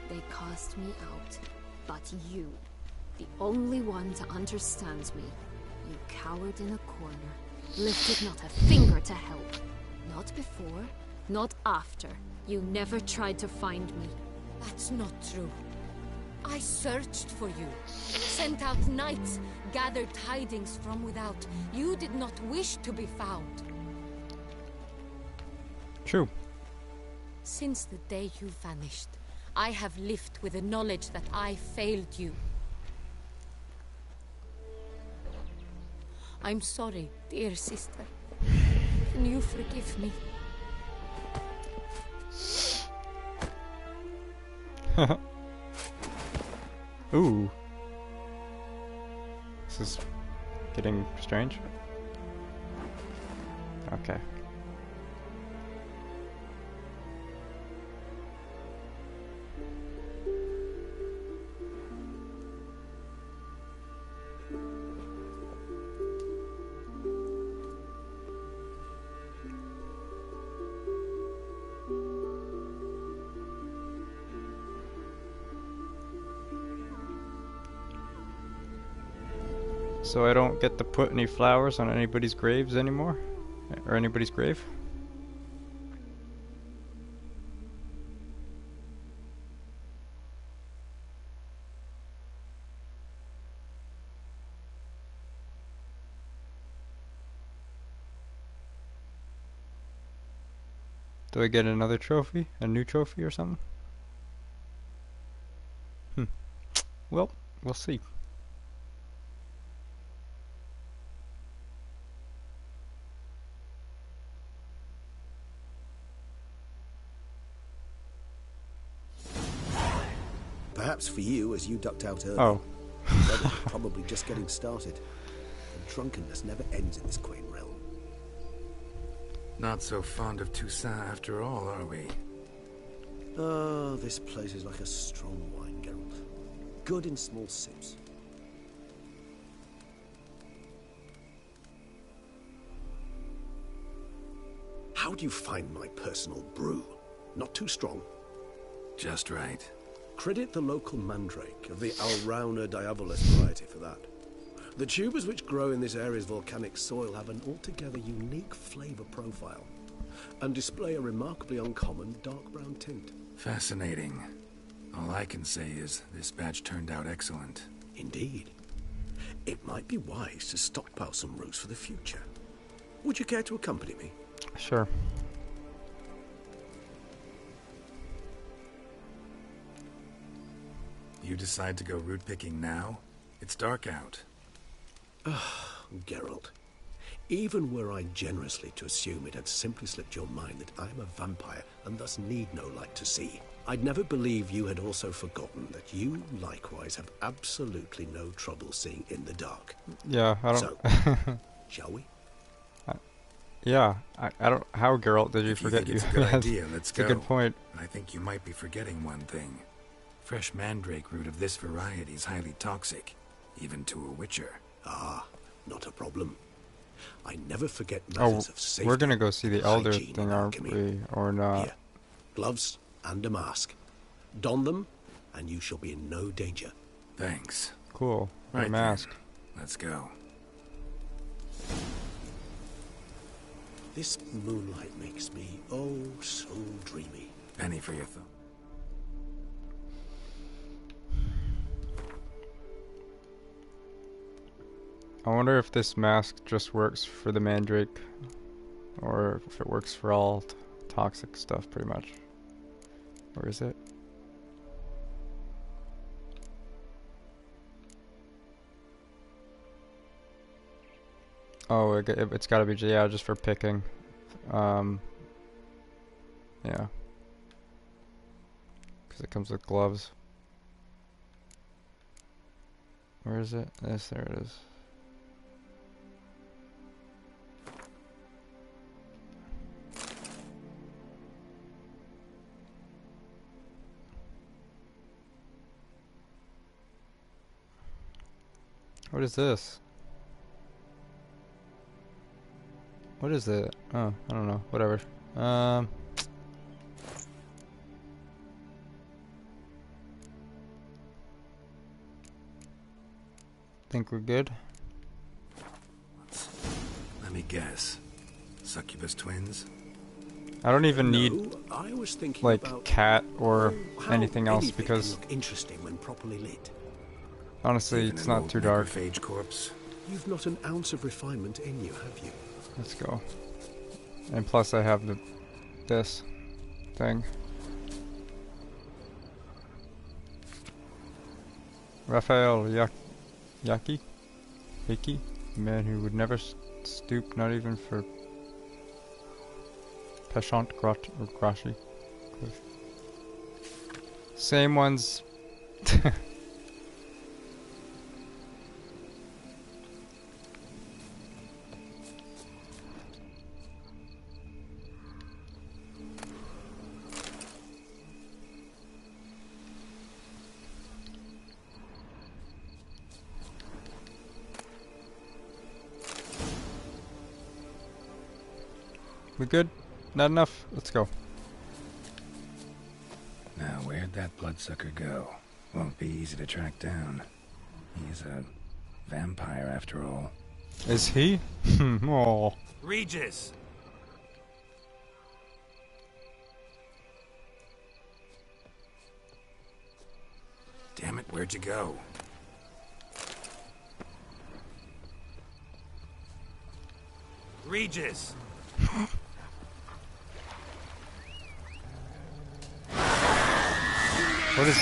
They cast me out. But you, the only one to understand me, you cowered in a corner, lifted not a finger to help. Not before, not after. You never tried to find me. That's not true. I searched for you, sent out knights, gathered tidings from without. You did not wish to be found. True. Since the day you vanished, I have lived with the knowledge that I failed you. I'm sorry, dear sister. Can you forgive me? Ooh. This is getting strange. Okay. So I don't get to put any flowers on anybody's graves anymore? Or anybody's grave? Do I get another trophy? A new trophy or something? Well, we'll see. Perhaps for you, as you ducked out early. Oh. The weather's probably just getting started. And drunkenness never ends in this quaint realm. Not so fond of Toussaint after all, are we? Oh, this place is like a strong wine, Geralt. Good in small sips. How do you find my personal brew? Not too strong? Just right. Credit the local mandrake of the Alrauna diabolus variety for that. The tubers which grow in this area's volcanic soil have an altogether unique flavour profile and display a remarkably uncommon dark brown tint. Fascinating. All I can say is this batch turned out excellent. Indeed. It might be wise to stockpile some roots for the future. Would you care to accompany me? Sure. You decide to go root picking now? It's dark out. Geralt, even were I generously to assume it had simply slipped your mind that I am a vampire and thus need no light to see, I'd never believe you had also forgotten that you likewise have absolutely no trouble seeing in the dark. Yeah, I don't... So, shall we? Yeah, I don't... How, Geralt, did you forget It's a good idea, let's It's go. a good point. I think you might be forgetting one thing. Fresh mandrake root of this variety is highly toxic, even to a witcher. Ah, not a problem. I never forget matters of safety. We're gonna go see the Elder hygiene, thing, and aren't alchemy. we? Or not? Here, gloves and a mask. Don them, and you shall be in no danger. Thanks. Cool. Right Right, mask. then. Let's go. This moonlight makes me, oh, so dreamy. Penny for your thumb. I wonder if this mask just works for the mandrake, or if it works for all toxic stuff, pretty much. Or is it? Oh, it's gotta be, yeah, just for picking. Yeah. Because it comes with gloves. Where is it? Yes, there it is. What is this? What is it? Oh, I don't know. Whatever. Think we're good? Let me guess. Succubus twins? I don't even No, need I was thinking like about cat or how anything else anything because can look interesting when properly lit. honestly Even it's an not old too dark. necrophage corpse? You've not an ounce of refinement in you, have you? Let's go. And plus I have this thing. Raphael Yaki? A man who would never stoop, not even for Peshant Grashi. Same ones. We good? Not enough? Let's go. Now, where'd that bloodsucker go? Won't be easy to track down. He's a vampire after all. Is he? Oh. Regis! Damn it, where'd you go? Regis! What is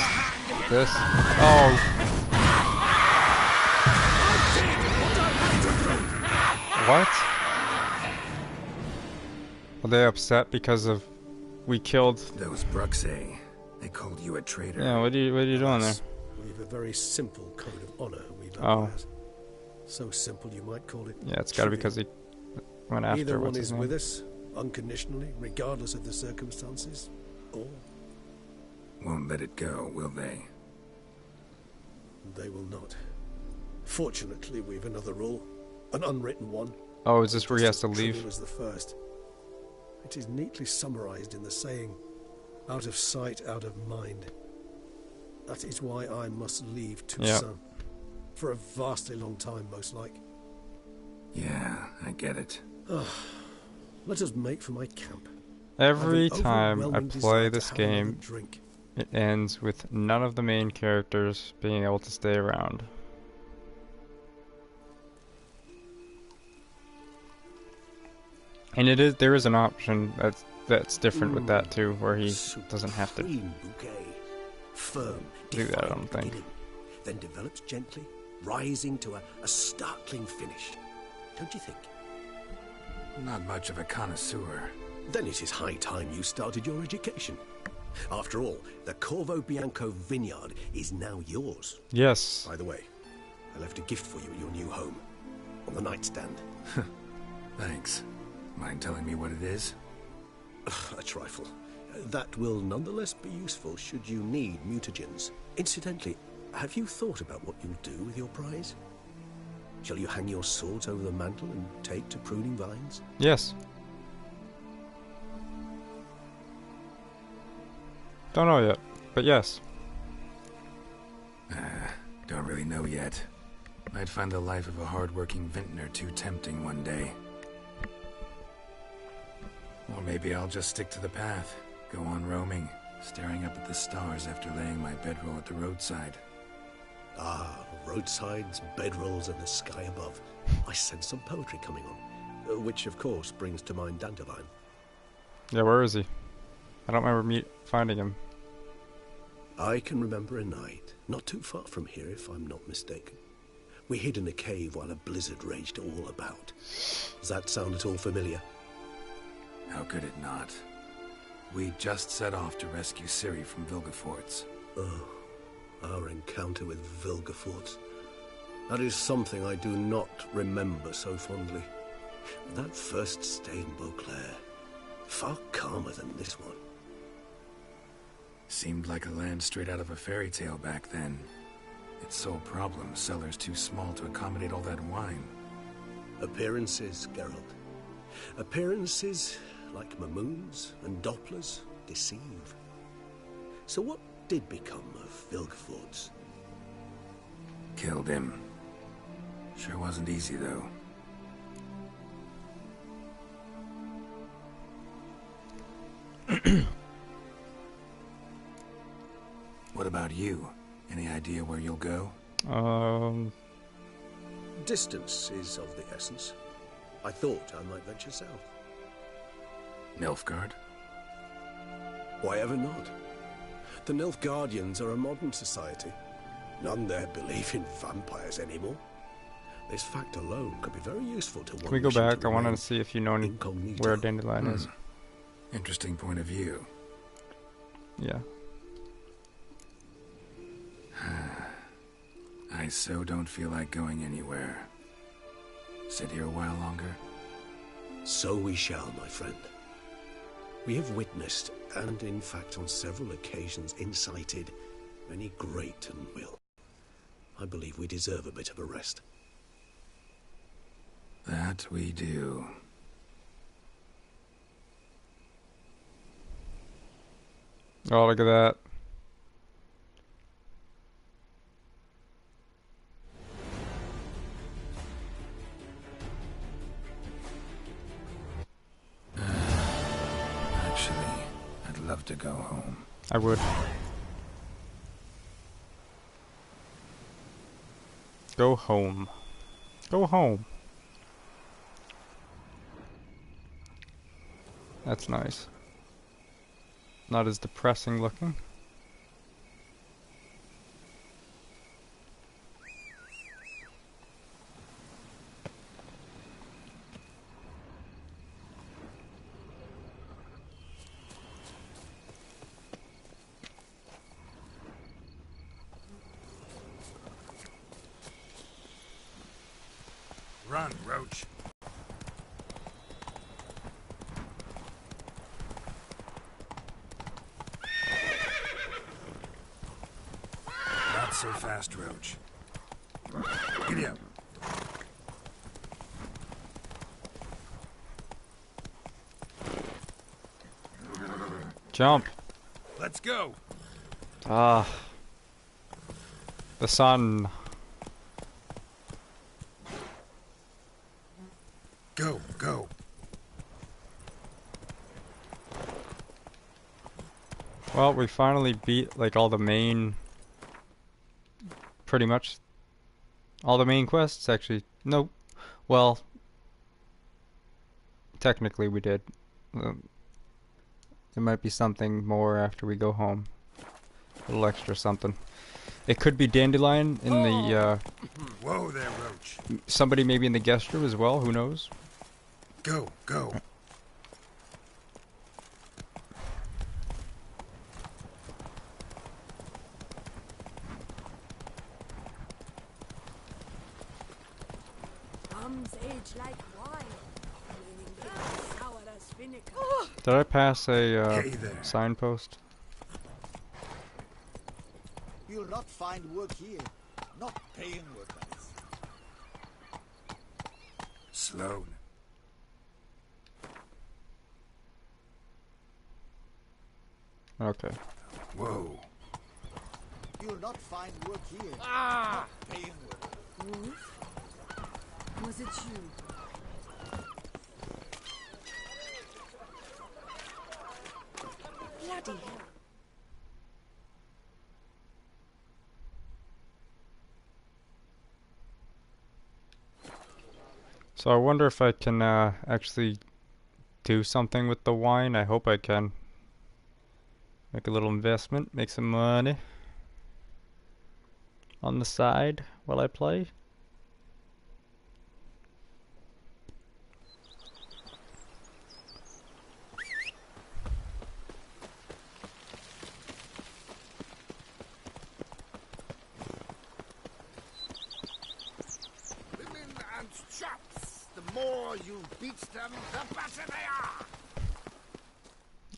this? Oh. What? Are they upset because of we killed Those Bruxay, they called you a traitor. Yeah, what are you doing there? We've a very simple code of honor, we Oh. vampires. So simple you might call it. Yeah, it's gotta be because he went after Either one what's his is name? with us, unconditionally, regardless of the circumstances, or Won't let it go, will they? they will not. Fortunately, we've another rule, an unwritten one. Oh, is this where he has Just to as leave? true as the first. It is neatly summarized in the saying, out of sight, out of mind. That is why I must leave Toussaint. For a vastly long time, most like. Yeah, I get it. Let us make for my camp. Every I've an time I overwhelming play desire to this have another game, drink. it ends with none of the main characters being able to stay around. And there is an option that's different with that too, where he doesn't have to Supreme bouquet. Firm, do that, I defined don't think. beginning, then develops gently, rising to a startling finish. Don't you think? Not much of a connoisseur. Then it is high time you started your education. After all, the Corvo Bianco vineyard is now yours. Yes. By the way, I left a gift for you at your new home. On the nightstand. Thanks. Mind telling me what it is? A trifle. That will nonetheless be useful should you need mutagens. Incidentally, have you thought about what you'll do with your prize? Shall you hang your swords over the mantle and take to pruning vines? Yes. Don't know yet, but yes. Don't really know yet. Might find the life of a hard-working vintner too tempting one day. Or maybe I'll just stick to the path, go on roaming, staring up at the stars after laying my bedroll at the roadside. Ah, roadsides, bedrolls, and the sky above. I sense some poetry coming on, which of course brings to mind Dandelion. Yeah, where is he? I don't remember finding him. I can remember a night, not too far from here if I'm not mistaken. We hid in a cave while a blizzard raged all about. Does that sound at all familiar? How could it not? We just set off to rescue Ciri from Vilgefortz. Oh, our encounter with Vilgefortz. That is something I do not remember so fondly. That first stay in Beauclair, far calmer than this one. Seemed like a land straight out of a fairy tale back then. Its sole problem, cellars too small to accommodate all that wine. Appearances, Geralt. Appearances, like Mamoons and Dopplers, deceive. So what did become of Vilgefortz? Killed him. Sure wasn't easy, though. What about you? Any idea where you'll go? Distance is of the essence. I thought I might venture south. Nilfgaard? Why ever not? The Nilfgaardians are a modern society. None there believe in vampires anymore. This fact alone could be very useful to one. Can we go wishing back? to I wanted remain to see if you know incognito. where Dandelion is. Interesting point of view. Yeah. I so don't feel like going anywhere. Sit here a while longer? So we shall, my friend. We have witnessed, and in fact on several occasions incited, many great and will. I believe we deserve a bit of a rest. That we do. Oh, look at that. Actually, I'd love to go home. I would. Go home. Go home. That's nice. Not as depressing looking. Run, Roach. Not so fast, Roach. Giddy up. Jump. Let's go. Ah. The sun. Go, go. Well, we finally beat like all the main, pretty much all the main quests actually. Nope. Well, technically we did. There might be something more after we go home. A little extra something. It could be Dandelion in the, Whoa there, Roach. somebody maybe in the guest room as well, who knows? Go, go. Thumbs age like wine, meaning they are sour as vinegar. Did I pass a Hey there. signpost? You'll not find work here. Not paying workers. Sloan. Okay. Whoa. You'll not find work here. Ah! Not paying workers. Wolf? Was it you? Bloody hell. So I wonder if I can actually do something with the wine. I hope I can. Make a little investment, make some money on the side while I play. Women and chaps. The more you beat them, the better they are.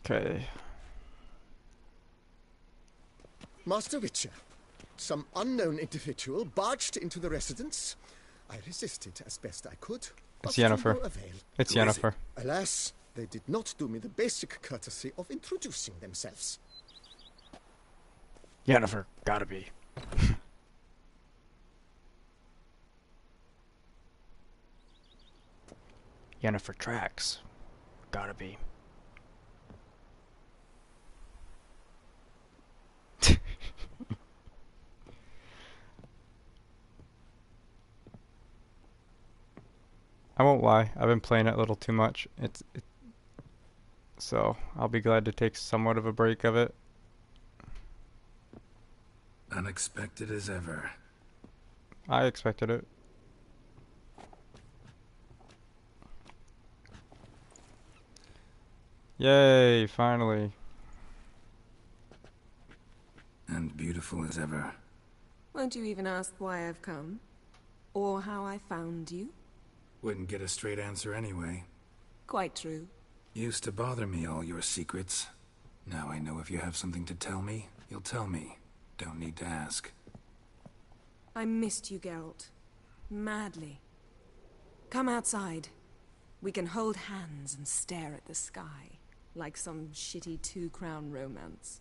Okay. Master Witcher, some unknown individual barged into the residence. I resisted as best I could. It's but to Yennefer. no avail. It's Who is Yennefer. Alas, they did not do me the basic courtesy of introducing themselves. Yennefer, gotta be. Yennefer tracks. Gotta be. I won't lie, I've been playing it a little too much. So I'll be glad to take somewhat of a break of it. Unexpected as ever. I expected it. Yay, finally. And beautiful as ever. Won't you even ask why I've come? Or how I found you? Wouldn't get a straight answer anyway. Quite true. Used to bother me, all your secrets. Now I know if you have something to tell me, you'll tell me. Don't need to ask. I missed you, Geralt. Madly. Come outside. We can hold hands and stare at the sky, like some shitty two-crown romance.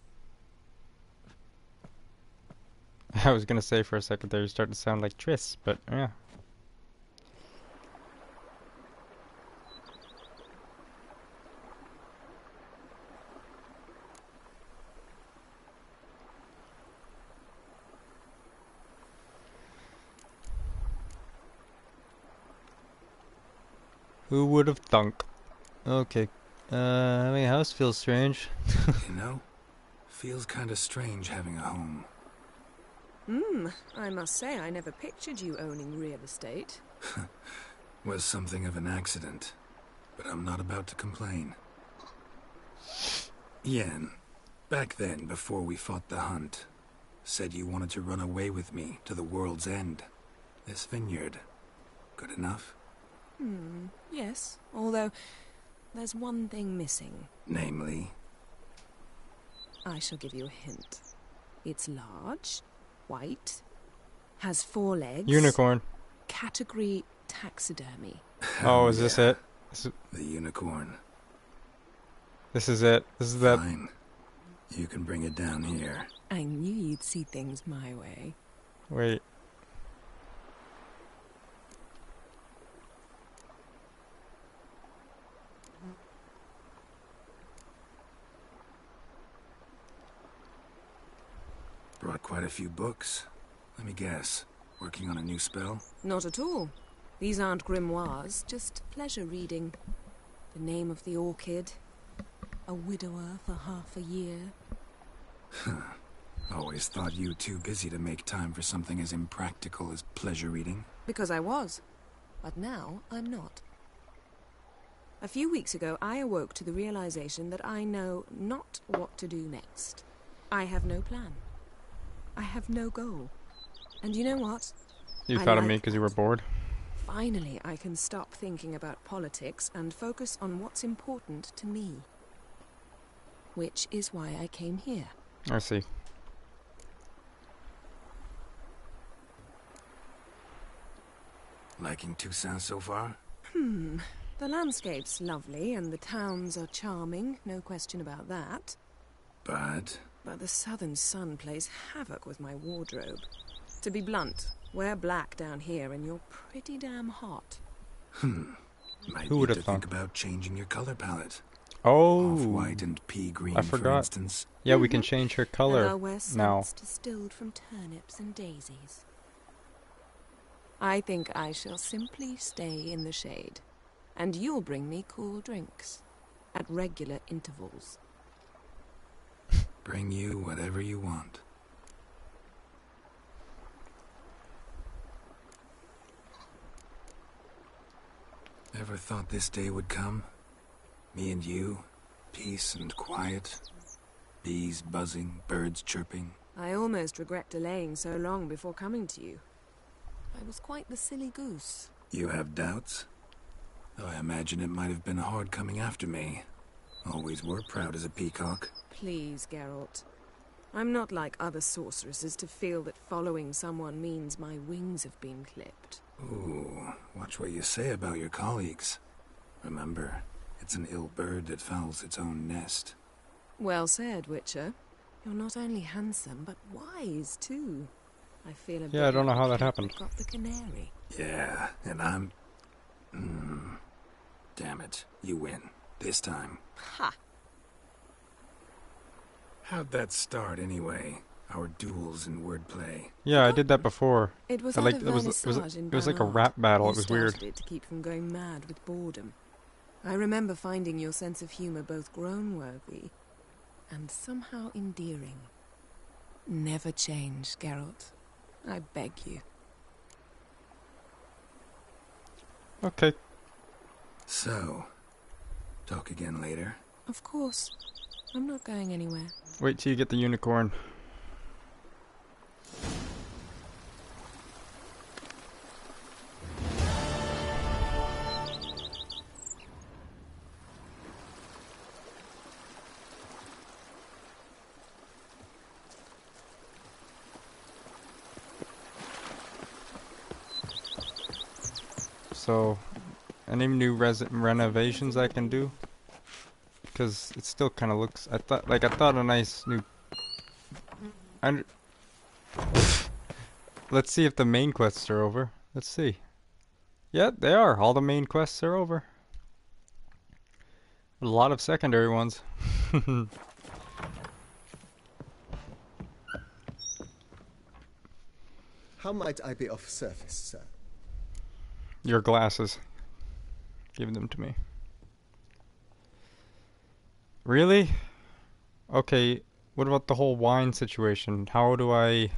I was gonna say for a second there you're starting to sound like Triss, but yeah. Who would have thunk? Okay. My house feels strange. You know? Feels kinda strange having a home. I must say I never pictured you owning real estate. Was something of an accident. But I'm not about to complain. Yen, back then, before we fought the hunt, said you wanted to run away with me to the world's end. This vineyard. Good enough? Yes, although there's one thing missing. Namely? I shall give you a hint. It's large, white, has 4 legs. Unicorn. Category taxidermy. Oh, is this it? The unicorn. This is it. This is that. Fine. You can bring it down here. I knew you'd see things my way. Wait. Brought quite a few books. Let me guess. Working on a new spell? Not at all. These aren't grimoires, just pleasure reading. The name of the orchid. A widower for half a year. Always thought you too busy to make time for something as impractical as pleasure reading. Because I was. But now I'm not. A few weeks ago, I awoke to the realization that I know not what to do next. I have no plan. I have no goal. And you know what? You thought of me because you were bored? Finally, I can stop thinking about politics and focus on what's important to me. Which is why I came here. I see. Liking Toussaint so far? The landscape's lovely and the towns are charming, no question about that. But the southern sun plays havoc with my wardrobe. To be blunt, wear black down here and you're pretty damn hot. Might Who need would to have think thought? about changing your color palette. Oh. Off-white and pea green, I for forgot. instance. Yeah, we can change her color And I'll wear now. scents distilled from turnips and daisies. I think I shall simply stay in the shade. And you'll bring me cool drinks. At regular intervals. Bring you whatever you want. Ever thought this day would come? Me and you, peace and quiet. Bees buzzing, birds chirping. I almost regret delaying so long before coming to you. I was quite the silly goose. You have doubts? Though I imagine it might have been hard coming after me. Always were proud as a peacock. Please, Geralt. I'm not like other sorceresses to feel that following someone means my wings have been clipped. Ooh, watch what you say about your colleagues. Remember, it's an ill bird that fouls its own nest. Well said, Witcher. You're not only handsome, but wise, too. I feel a bit I don't know like how the that cat happened. Got the canary. Yeah, and I'm... Damn it, you win. This time. Ha! How'd that start, anyway? Our duels and wordplay. Yeah, I did that before. It was I at liked- a it was vernissage in it was like a Bernard. rap battle. You It was weird. started it to keep from going mad with boredom. I remember finding your sense of humor both groan-worthy and somehow endearing. Never change, Geralt. I beg you. Okay. So, talk again later. Of course. I'm not going anywhere. Wait till you get the unicorn. So, any new renovations I can do? Because it still kind of looks. I thought a nice new. Let's see if the main quests are over. Let's see. Yeah, they are. All the main quests are over. A lot of secondary ones. How might I be of service, sir? Your glasses. Give them to me. Really? Okay, what about the whole wine situation? How do I...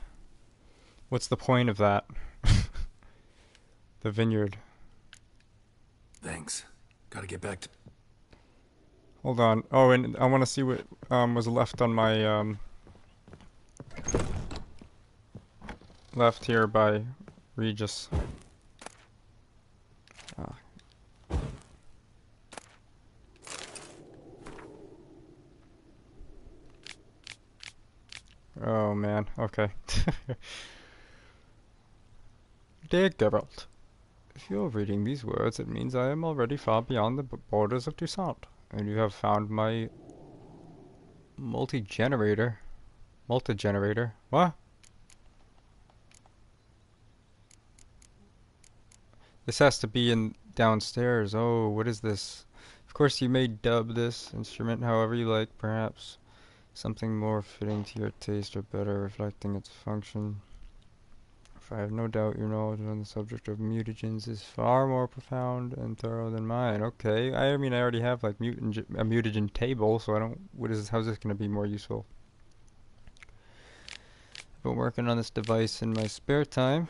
What's the point of that? The vineyard. Thanks. Gotta get back to... Hold on. Oh, and I want to see what was left on my... left here by Regis. Oh man, okay. Dear Geralt, if you're reading these words, it means I am already far beyond the borders of Toussaint, and you have found my multi-generator. What? This has to be in downstairs. Oh, what is this? Of course, you may dub this instrument however you like, perhaps something more fitting to your taste or better reflecting its function. For I have no doubt your knowledge on the subject of mutagens is far more profound and thorough than mine. Okay, I mean, I already have like a mutagen table, so I don't. How's this going to be more useful? I've been working on this device in my spare time.